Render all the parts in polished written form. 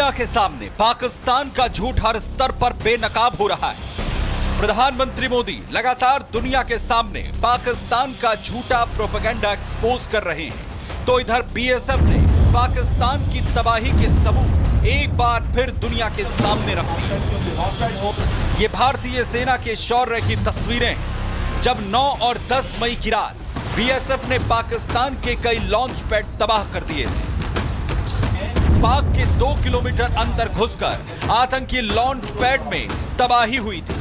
दुनिया के सामने पाकिस्तान का झूठ हर स्तर पर बेनकाब हो रहा है। प्रधानमंत्री मोदी लगातार दुनिया के सामने पाकिस्तान का झूठा प्रोपेगेंडा एक्सपोज कर रहे हैं, तो इधर बीएसएफ ने पाकिस्तान की तबाही के सबूत एक बार फिर दुनिया के सामने रख दिए। ये भारतीय सेना के शौर्य की तस्वीरें हैं, जब 9 और 10 मई की रात बीएसएफ ने पाकिस्तान के कई लॉन्च पैड तबाह कर दिए थे। पाक के 2 किलोमीटर अंदर घुसकर आतंकी लॉन्च पैड में तबाही हुई थी।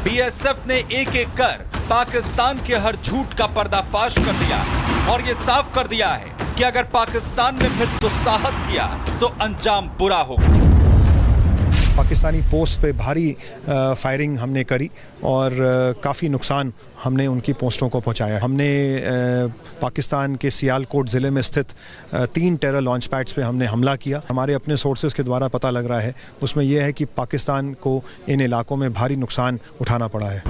बीएसएफ ने एक एक कर पाकिस्तान के हर झूठ का पर्दाफाश कर दिया और यह साफ कर दिया है कि अगर पाकिस्तान ने फिर दुस्साहस किया तो अंजाम बुरा होगा। पाकिस्तानी पोस्ट पे भारी फायरिंग हमने करी और काफ़ी नुकसान हमने उनकी पोस्टों को पहुंचाया। हमने पाकिस्तान के सियालकोट ज़िले में स्थित 3 टेरर लॉन्च पैड्स पे हमने हमला किया। हमारे अपने सोर्सेज के द्वारा पता लग रहा है, उसमें यह है कि पाकिस्तान को इन इलाकों में भारी नुकसान उठाना पड़ा है।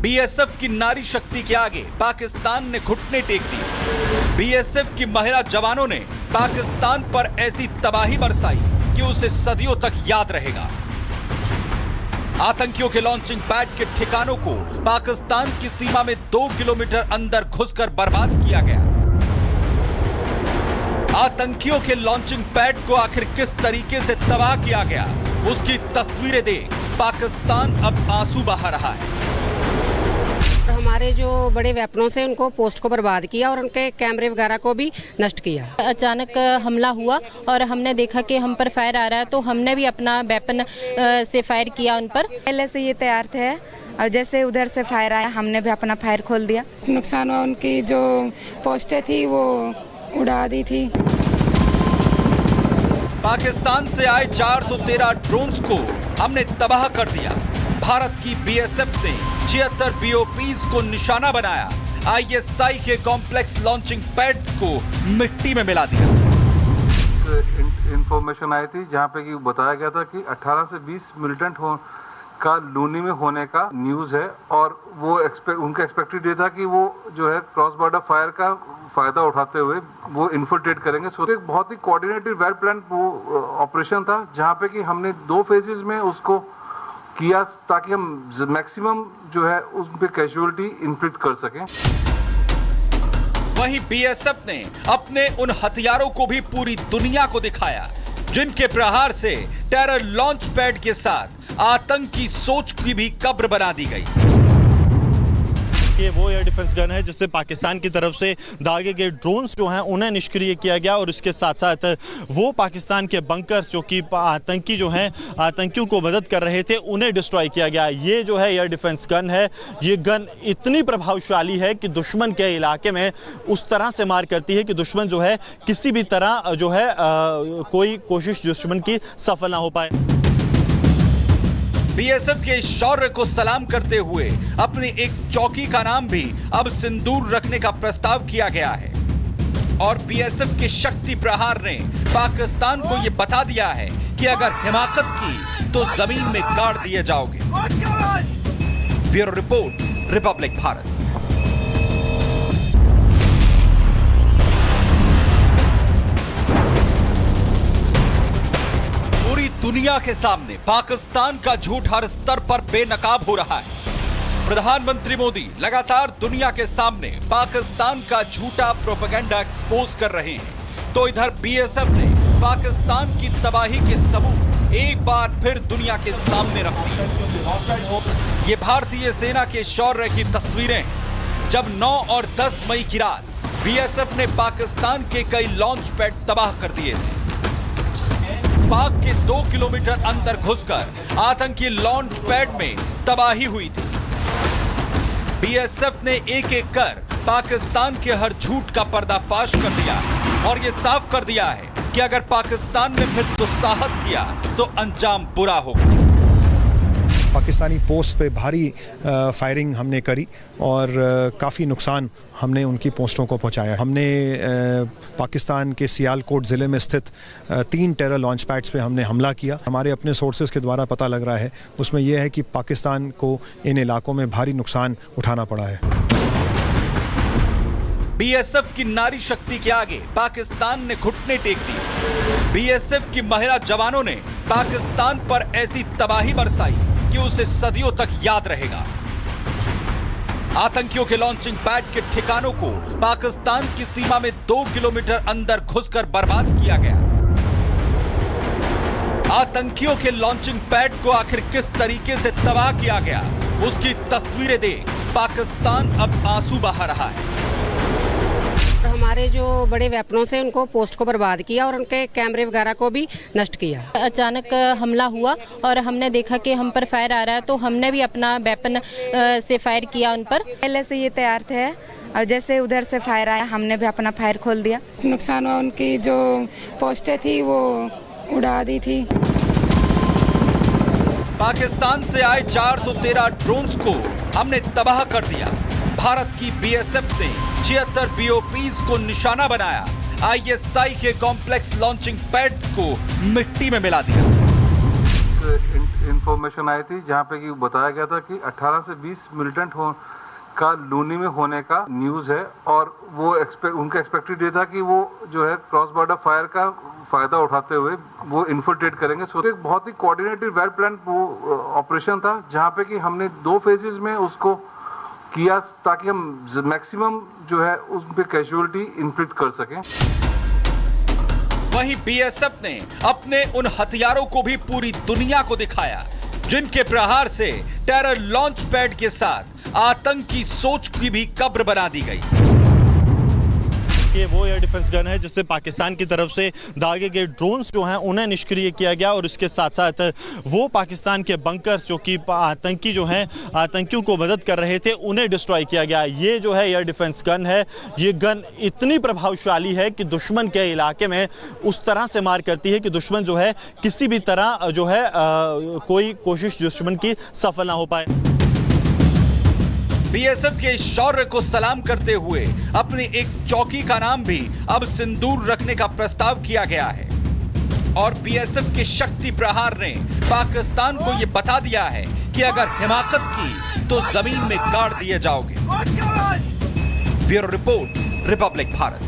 बीएसएफ की नारी शक्ति के आगे पाकिस्तान ने घुटने टेक दिए। बीएसएफ की महिला जवानों ने पाकिस्तान पर ऐसी तबाही बरसाई कि उसे सदियों तक याद रहेगा। आतंकियों के लॉन्चिंग पैड के ठिकानों को पाकिस्तान की सीमा में 2 किलोमीटर अंदर घुसकर बर्बाद किया गया। आतंकियों के लॉन्चिंग पैड को आखिर किस तरीके से तबाह किया गया, उसकी तस्वीरें देख पाकिस्तान अब आंसू बहा रहा है। हमारे जो बड़े वेपनों से उनको पोस्ट को बर्बाद किया और उनके कैमरे वगैरह को भी नष्ट किया। अचानक हमला हुआ और हमने देखा कि हम पर फायर आ रहा है, तो हमने भी अपना वेपन से फायर किया उन पर। पहले से ये तैयार थे और जैसे उधर से फायर आया हमने भी अपना फायर खोल दिया। नुकसान हुआ, उनकी जो पोस्टें थी वो उड़ा दी थी। पाकिस्तान से आए 413 ड्रोन्स को हमने तबाह कर दिया। भारत की बीएसएफ ने 76 बीओपीज को निशाना बनाया। आईएसआई के कॉम्प्लेक्स लॉन्चिंग पैड्स को मिट्टी में मिला दिया। इंफॉर्मेशन आई थी जहां पे कि बताया गया था कि 18 से 20 मिलिटेंट का लूनी में होने का न्यूज है और वो उनका एक्सपेक्टेड ये था कि वो जो है क्रॉस बॉर्डर फायर का फायदा उठाते हुए वो इन्फिल्ट्रेट करेंगे। सो एक बहुत ही कोऑर्डिनेटेड वेल प्लान वो ऑपरेशन था जहां पे कि हमने 2 फेजेस में उसको किया ताकि हम मैक्सिमम जो है उस पे कैजुअलिटी इन्फ्लिक्ट कर सकें। वहीं बीएसएफ ने अपने उन हथियारों को भी पूरी दुनिया को दिखाया जिनके प्रहार से टेरर लॉन्च पैड के साथ आतंकी सोच की भी कब्र बना दी गई। ये वो एयर डिफेंस गन है जिससे पाकिस्तान की तरफ से दागे गए ड्रोन्स जो हैं उन्हें निष्क्रिय किया गया और इसके साथ साथ वो पाकिस्तान के बंकर्स जो कि आतंकी जो हैं आतंकियों को मदद कर रहे थे उन्हें डिस्ट्रॉय किया गया। ये जो है एयर डिफेंस गन है, ये गन इतनी प्रभावशाली है कि दुश्मन के इलाके में उस तरह से मार करती है कि दुश्मन जो है किसी भी तरह जो है कोई कोशिश दुश्मन की सफल ना हो पाए। बीएसएफ के शौर्य को सलाम करते हुए अपनी एक चौकी का नाम भी अब सिंदूर रखने का प्रस्ताव किया गया है और बीएसएफ के शक्ति प्रहार ने पाकिस्तान को यह बता दिया है कि अगर हिमाकत की तो जमीन में गाड़ दिए जाओगे। Bureau report, Republic Bharat. दुनिया के सामने पाकिस्तान का झूठ हर स्तर पर बेनकाब हो रहा है। प्रधानमंत्री मोदी लगातार दुनिया के सामने पाकिस्तान का झूठा प्रोपेगेंडा एक्सपोज कर रहे हैं, तो इधर बीएसएफ ने पाकिस्तान की तबाही के सबूत एक बार फिर दुनिया के सामने रख दिए। ये भारतीय सेना के शौर्य की तस्वीरें हैं, जब 9 और 10 मई की रात बीएसएफ ने पाकिस्तान के कई लॉन्च पैड तबाह कर दिए थे। पाक के 2 किलोमीटर अंदर घुसकर आतंकी लॉन्च पैड में तबाही हुई थी। बीएसएफ ने एक एक कर पाकिस्तान के हर झूठ का पर्दाफाश कर दिया और यह साफ कर दिया है कि अगर पाकिस्तान ने फिर दुस्साहस किया तो अंजाम बुरा होगा। पाकिस्तानी पोस्ट पे भारी फायरिंग हमने करी और काफ़ी नुकसान हमने उनकी पोस्टों को पहुंचाया। हमने पाकिस्तान के सियालकोट ज़िले में स्थित 3 टेरर लॉन्च पैड्स पे हमने हमला किया। हमारे अपने सोर्सेज के द्वारा पता लग रहा है, उसमें यह है कि पाकिस्तान को इन इलाकों में भारी नुकसान उठाना पड़ा है। बीएसएफ की नारी शक्ति के आगे पाकिस्तान ने घुटने टेक दिए। बीएसएफ की महिला जवानों ने पाकिस्तान पर ऐसी तबाही बरसाई कि उसे सदियों तक याद रहेगा। आतंकियों के लॉन्चिंग पैड के ठिकानों को पाकिस्तान की सीमा में 2 किलोमीटर अंदर घुसकर बर्बाद किया गया। आतंकियों के लॉन्चिंग पैड को आखिर किस तरीके से तबाह किया गया, उसकी तस्वीरें देख पाकिस्तान अब आंसू बहा रहा है। हमारे जो बड़े वेपनों से उनको पोस्ट को बर्बाद किया और उनके कैमरे वगैरह को भी नष्ट किया। अचानक हमला हुआ और हमने देखा कि हम पर फायर आ रहा है, तो हमने भी अपना वेपन से फायर किया उन पर। पहले से ये तैयार थे और जैसे उधर से फायर आया हमने भी अपना फायर खोल दिया। नुकसान हुआ, उनकी जो पोस्टें थी वो उड़ा दी थी। पाकिस्तान से आए 413 ड्रोन्स को हमने तबाह कर दिया। भारत की बीएसएफ ने 76 बीओपीज को निशाना बनाया। आईएसआई के कॉम्प्लेक्स लॉन्चिंग पैड्स को मिट्टी में मिला दिया। इंफॉर्मेशन आई थी जहां पे कि बताया गया था कि 18 से 20 मिलिटेंट का लूनी में होने का न्यूज है और वो उनका एक्सपेक्टेड ये था कि वो जो है क्रॉस बॉर्डर फायर का फायदा उठाते हुए वो इन्फिल्ट्रेट करेंगे। सो एक बहुत ही कोऑर्डिनेटेड वेल प्लान वो ऑपरेशन था जहां पे कि हमने 2 फेजेस में उसको किया ताकि हम मैक्सिमम जो है उस पे कैजुअलिटी इन्फ्लिक्ट कर सकें। वहीं बीएसएफ ने अपने उन हथियारों को भी पूरी दुनिया को दिखाया जिनके प्रहार से टेरर लॉन्च पैड के साथ आतंकी सोच की भी कब्र बना दी गई। ये वो एयर डिफेंस गन है जिससे पाकिस्तान की तरफ से दागे गए ड्रोन्स जो हैं उन्हें निष्क्रिय किया गया और इसके साथ साथ वो पाकिस्तान के बंकर्स जो कि आतंकी जो हैं आतंकियों को मदद कर रहे थे उन्हें डिस्ट्रॉय किया गया। ये जो है एयर डिफेंस गन है, ये गन इतनी प्रभावशाली है कि दुश्मन के इलाके में उस तरह से मार करती है कि दुश्मन जो है किसी भी तरह जो है कोई कोशिश दुश्मन की सफल ना हो पाए। बीएसएफ के इस शौर्य को सलाम करते हुए अपनी एक चौकी का नाम भी अब सिंदूर रखने का प्रस्ताव किया गया है और बीएसएफ के शक्ति प्रहार ने पाकिस्तान को यह बता दिया है कि अगर हिमाकत की तो जमीन में गाड़ दिए जाओगे। Bureau report, Republic Bharat.